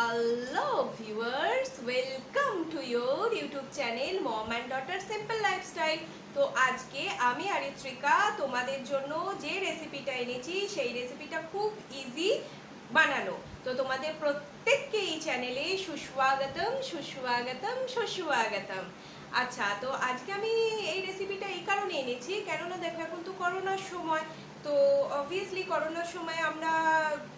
Hello viewers, welcome to your YouTube channel Mom and Daughter Simple Lifestyle। তো আজকে আমি আরিত্রিকা তোমাদের জন্য যে রেসিপিটা এনেছি সেই রেসিপিটা খুব ইজি বানানো। তো তোমাদের প্রত্যেককে এই চ্যানেলে সুস্বাগতম সুস্বাগতম সুস্বাগতম। আচ্ছা, তো আজকে আমি এই রেসিপিটা এই কারণে এনেছি, কেননা দেখো এখন তো করোনার সময়, তো অবভিয়াসলি করোনার সময় আমরা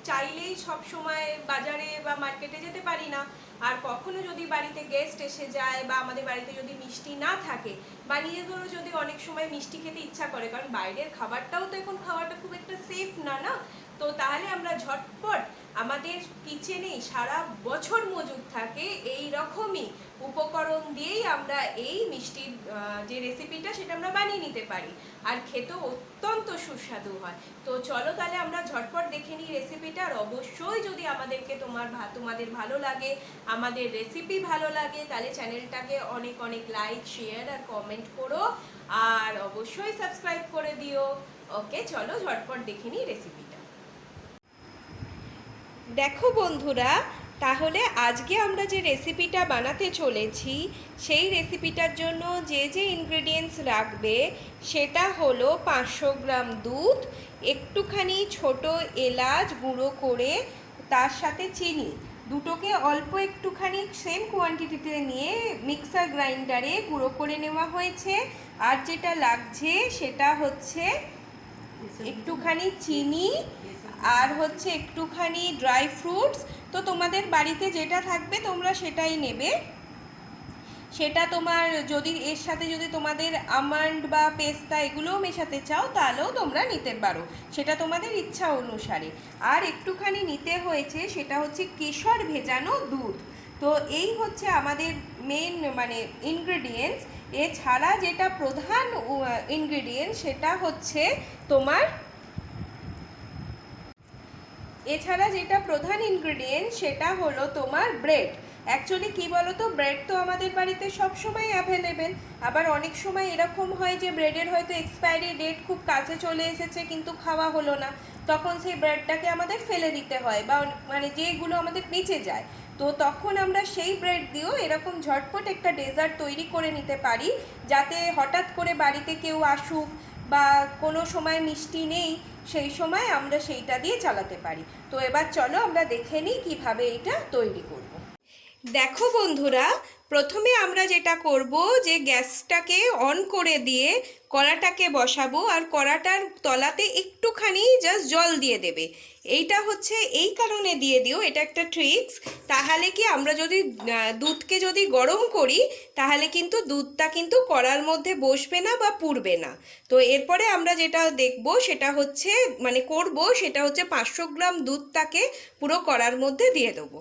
চাইলেই সব সময় বাজারে বা মার্কেটে যেতে পারি না। আর কখনো যদি বাড়িতে গেস্ট এসে যায় বা আমাদের বাড়িতে যদি মিষ্টি না থাকে বা নিজেদেরও যদি অনেক সময় মিষ্টি খেতে ইচ্ছা করে, কারণ বাইরের খাবারটাও তো এখন খাওয়াটা খুব একটা সেফ না, তো তাহলে আমরা ঝটপট আমাদের কিচেনেই সারা বছর মজুদ থাকে এই রকমই উপকরণ দিয়েই আমরা এই মিষ্টির যে রেসিপিটা সেটা আমরা বানিয়ে নিতে পারি, আর খেতেও অত্যন্ত সুস্বাদু হয়। তো চলো তাহলে আমরা ঝটপট দেখে নিই রেসিপিটা। আর অবশ্যই যদি আমাদেরকে তোমাদের ভালো লাগে, আমাদের রেসিপি ভালো লাগে, তাহলে চ্যানেলটাকে অনেক অনেক লাইক শেয়ার আর কমেন্ট করো, আর অবশ্যই সাবস্ক্রাইব করে দিও। ওকে, চলো ঝটপট দেখে নিই রেসিপিটা। দেখো বন্ধুরা, তাহলে আজকে আমরা যে রেসিপিটা বানাতে চলেছি সেই রেসিপিটার জন্য যে যে ইনগ্রেডিয়েন্টস লাগবে সেটা হলো 500 গ্রাম দুধ, একটুখানি ছোট এলাচ গুঁড়ো করে, তার সাথে চিনি, দুটোকে অল্প একটুখানি সেম কোয়ান্টিটিতে নিয়ে মিক্সার গ্রাইন্ডারে গুঁড়ো করে নেওয়া হয়েছে। আর যেটা লাগছে সেটা হচ্ছে একটুখানি চিনি আর হচ্ছে একটুখানি ড্রাই ফ্রুটস। তো তোমাদের বাড়িতে যেটা থাকবে তোমরা সেটাই নেবে। সেটা তোমার যদি এর সাথে যদি তোমাদের আমন্ড বা পেস্তা এগুলোও মেশাতে চাও তাহলেও তোমরা নিতে পারো, সেটা তোমাদের ইচ্ছা অনুসারে। আর একটুখানি নিতে হয়েছে সেটা হচ্ছে কেশর ভেজানো দুধ। তো এই হচ্ছে আমাদের মেন ইনগ্রেডিয়েন্টস। এছাড়া যেটা প্রধান ইনগ্রেডিয়েন্ট সেটা হচ্ছে তোমার সেটা হলো তোমার ব্রেড। অ্যাকচুয়ালি কী বলো তো, ব্রেড তো আমাদের বাড়িতে সব সময় অ্যাভেলেবেল, আবার অনেক সময় এরকম হয় যে ব্রেডের হয়তো এক্সপায়ারি ডেট খুব কাছে চলে এসেছে কিন্তু খাওয়া হলো না, তখন সেই ব্রেডটাকে আমাদের ফেলে দিতে হয় বা যেগুলো আমাদের বেঁচে যায়। তো তখন আমরা সেই ব্রেড দিয়েও এরকম ঝটপট একটা ডেজার্ট তৈরি করে নিতে পারি, যাতে হঠাৎ করে বাড়িতে কেউ আসুক বা কোনো সময় মিষ্টি নেই, সেই সময় আমরা সেইটা দিয়ে চালাতে পারি। তো এবার চলো আমরা দেখে নিই কীভাবে এটা তৈরি করব। দেখো বন্ধুরা, প্রথমে আমরা যেটা করব যে গ্যাসটাকে অন করে দিয়ে কড়াটাকে বসাবো, আর কড়াটার তলাতে একটুখানি জাস্ট জল দিয়ে দেবে। এইটা হচ্ছে এই কারণে দিয়ে দিও, এটা একটা ট্রিক্স। তাহলে কি আমরা যদি দুধকে যদি গরম করি তাহলে কিন্তু দুধটা কিন্তু কড়ার মধ্যে বসবে না বা পুড়বে না। তো এরপরে আমরা যেটা দেখব সেটা হচ্ছে সেটা হচ্ছে 500 গ্রাম দুধটাকে পুরো কড়ার মধ্যে দিয়ে দেবো।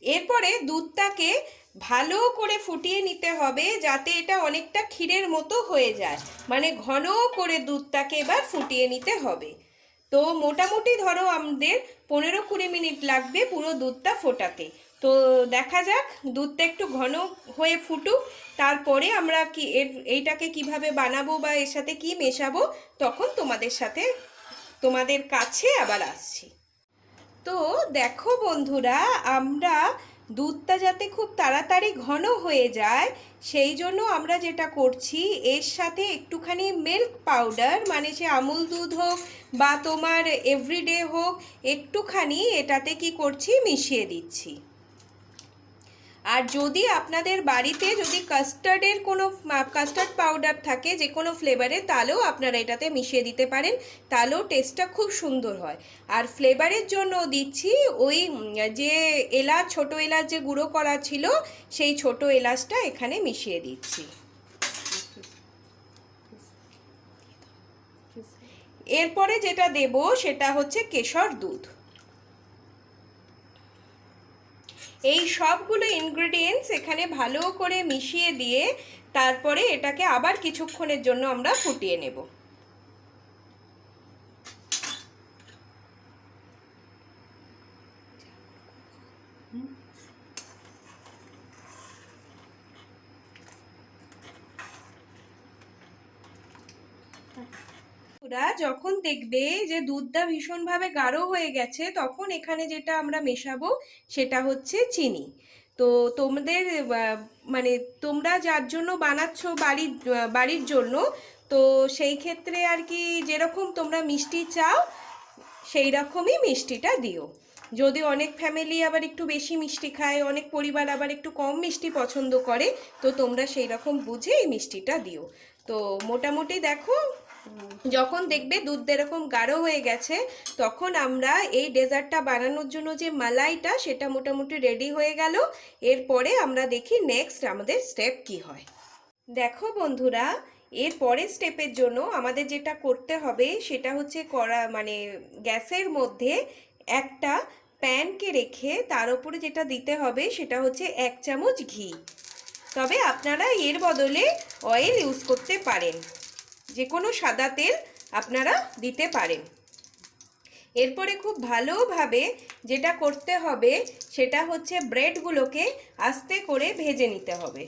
এরপরে দুধটাকে ভালো করে ফুটিয়ে নিতে হবে, যাতে এটা অনেকটা ক্ষীরের মতো হয়ে যায়, ঘন করে দুধটাকে এবার ফুটিয়ে নিতে হবে। তো মোটামুটি ধরো আমাদের 15-20 মিনিট লাগবে পুরো দুধটা ফোটাতে। তো দেখা যাক দুধটা একটু ঘন হয়ে ফুটুক, তারপরে আমরা এইটাকে কিভাবে বানাবো বা এর সাথে কি মেশাবো তখন তোমাদের কাছে আবার আসছি। তো দেখো বন্ধুরা, আমরা দুধটা যাতে খুব তাড়াতাড়ি ঘন হয়ে যায় সেই জন্য আমরা যেটা করছি, এর সাথে একটুখানি মিল্ক পাউডার, সে আমুল দুধ হোক বা তোমার এভরিডে হোক, একটুখানি এটাতে কি করছি মিশিয়ে দিচ্ছি। আর যদি আপনাদের বাড়িতে যদি কাস্টার্ড পাউডার থাকে যে কোনো ফ্লেভারে, তাহলেও আপনারা এটাতে মিশিয়ে দিতে পারেন, তাহলেও টেস্টটা খুব সুন্দর হয়। আর ফ্লেভারের জন্য দিচ্ছি ওই যে ছোট এলাচ যে গুঁড়ো করা ছিল সেই ছোট এলাচটা এখানে মিশিয়ে দিচ্ছি। এরপরে যেটা দেব সেটা হচ্ছে কেশর দুধ। এই সবগুলো ইনগ্রেডিয়েন্টস এখানে ভালো করে মিশিয়ে দিয়ে তারপরে এটাকে আবার কিছুক্ষণের জন্য আমরা ফুটিয়ে নেব। যখন দেখবে যে দুধটা ভীষণভাবে গাঢ় হয়ে গেছে তখন এখানে যেটা আমরা মেশাবো সেটা হচ্ছে চিনি। তো তোমাদের মানে তোমরা যার জন্য বানাচ্ছ বাড়ির জন্য, তো সেই ক্ষেত্রে আর কি যেরকম তোমরা মিষ্টি চাও সেই রকমই মিষ্টিটা দিও। যদি অনেক ফ্যামিলি আবার একটু বেশি মিষ্টি খায়, অনেক পরিবার আবার একটু কম মিষ্টি পছন্দ করে, তো তোমরা সেই রকম বুঝে এই মিষ্টিটা দিও। তো মোটামুটি দেখো যখন দেখবে দুধ এরকম গাঢ় হয়ে গেছে তখন আমরা এই ডেজার্টটা বানানোর জন্য যে মালাইটা সেটা মোটামুটি রেডি হয়ে গেল। এরপরে আমরা দেখি নেক্সট আমাদের স্টেপ কি হয়। দেখো বন্ধুরা, এর পরের স্টেপের জন্য আমাদের যেটা করতে হবে সেটা হচ্ছে গ্যাসের মধ্যে একটা প্যানকে রেখে তার উপরে যেটা দিতে হবে সেটা হচ্ছে 1 চামচ ঘি। তবে আপনারা এর বদলে অয়েল ইউজ করতে পারেন, যে কোনো সাদা তেল আপনারা দিতে পারেন। এরপরে খুব ভালোভাবে যেটা করতে হবে সেটা হচ্ছে ব্রেডগুলোকে আস্তে করে ভেজে নিতে হবে।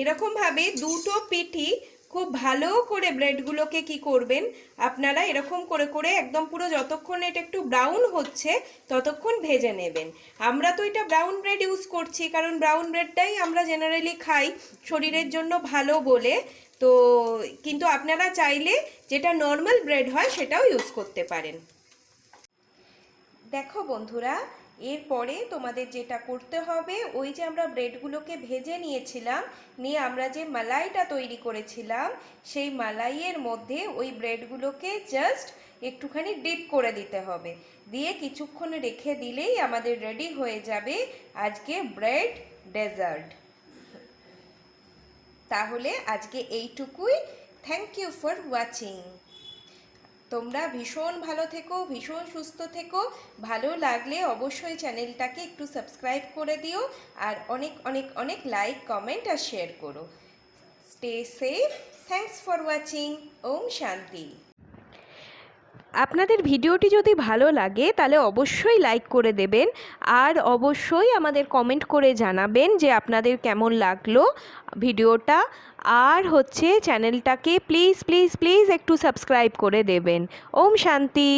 এরকমভাবে দুটো পিঠই খুব ভালো করে ব্রেডগুলোকে কি করবেন আপনারা এরকম করে করে একদম পুরো যতক্ষণ এটা একটু ব্রাউন হচ্ছে ততক্ষণ ভেজে নেবেন। আমরা তো এটা ব্রাউন ব্রেড ইউজ করছি কারণ ব্রাউন ব্রেডটাই আমরা জেনারেলি খাই শরীরের জন্য ভালো বলে। তো কিন্তু আপনারা চাইলে যেটা নর্মাল ব্রেড হয় সেটাও ইউজ করতে পারেন। দেখো বন্ধুরা, এরপরে তোমাদের যেটা করতে হবে ওই যে আমরা ব্রেডগুলোকে ভেজে নিয়েছিলাম, নিয়ে আমরা যে মালাইটা তৈরি করেছিলাম সেই মালাইয়ের মধ্যে ওই ব্রেডগুলোকে জাস্ট একটুখানি ডিপ করে দিতে হবে। দিয়ে কিছুক্ষণ রেখে দিলেই আমাদের রেডি হয়ে যাবে আজকে ব্রেড ডেজার্ট। তাহলে আজকে এইটুকুই। Thank you for watching. তোমরা ভীষণ ভালো থেকো, ভীষণ সুস্থ থেকো। ভালো লাগলে অবশ্যই চ্যানেলটাকে একটু সাবস্ক্রাইব করে দিও আর অনেক অনেক অনেক লাইক, কমেন্ট আর শেয়ার করো। Stay safe. Thanks for watching. ওম শান্তি। আপনাদের ভিডিওটি যদি ভালো লাগে তাহলে অবশ্যই লাইক করে দেবেন আর অবশ্যই আমাদের কমেন্ট করে জানাবেন যে আপনাদের কেমন লাগলো ভিডিওটা। আর হচ্ছে চ্যানেলটাকে প্লিজ প্লিজ প্লিজ একটু সাবস্ক্রাইব করে দেবেন। ওম শান্তি।